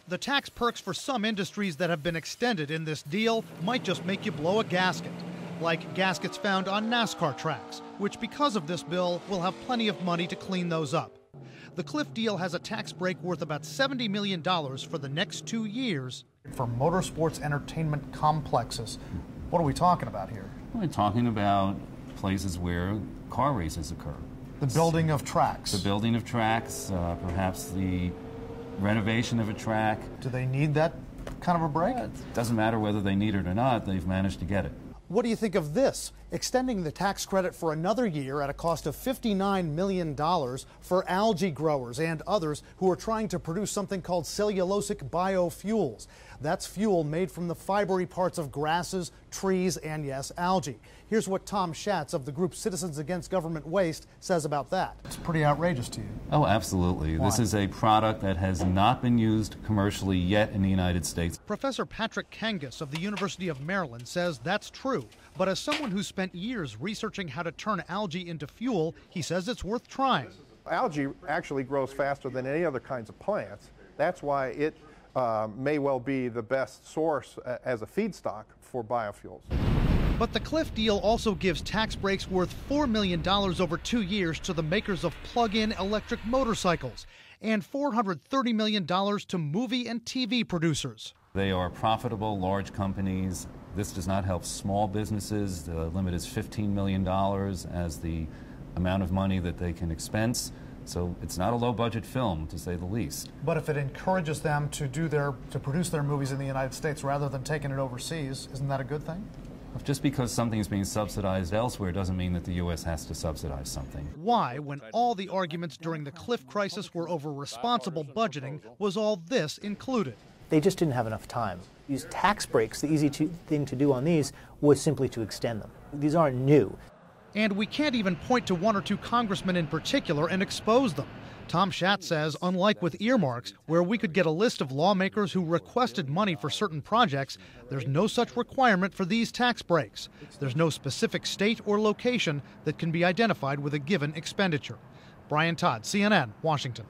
The tax perks for some industries that have been extended in this deal might just make you blow a gasket, like gaskets found on Nascar tracks, which because of this bill will have plenty of money to clean those up. The Cliff deal has a tax break worth about $70 million for the next 2 years. For motorsports entertainment complexes, what are we talking about here? We're talking about places where car races occur. The building of tracks. The building of tracks, perhaps the renovation of a track. Do they need that kind of a break? It doesn't matter whether they need it or not, they've managed to get it. What do you think of this? Extending the tax credit for another year at a cost of $59 million for algae growers and others who are trying to produce something called cellulosic biofuels. That's fuel made from the fibery parts of grasses, trees, and yes, algae. Here's what Tom Schatz of the group Citizens Against Government Waste says about that. It's pretty outrageous to you. Oh, absolutely. Why? This is a product that has not been used commercially yet in the United States. Professor Patrick Kangas of the University of Maryland says that's true. But as someone who spent years researching how to turn algae into fuel, he says it's worth trying. Algae actually grows faster than any other kinds of plants. That's why it may well be the best source as a feedstock for biofuels. But the Cliff deal also gives tax breaks worth $4 million over 2 years to the makers of plug-in electric motorcycles and $430 million to movie and TV producers. They are profitable, large companies. This does not help small businesses. The limit is $15 million as the amount of money that they can expense. So it's not a low-budget film, to say the least. But if it encourages them to produce their movies in the United States rather than taking it overseas, isn't that a good thing? Just because something is being subsidized elsewhere doesn't mean that the U.S. has to subsidize something. Why, when all the arguments during the Cliff crisis were over responsible budgeting, was all this included? They just didn't have enough time. Use tax breaks, the easy thing to do on these was simply to extend them. These aren't new. And we can't even point to one or two congressmen in particular and expose them. Tom Schatz says, unlike with earmarks, where we could get a list of lawmakers who requested money for certain projects, there's no such requirement for these tax breaks. There's no specific state or location that can be identified with a given expenditure. Brian Todd, CNN, Washington.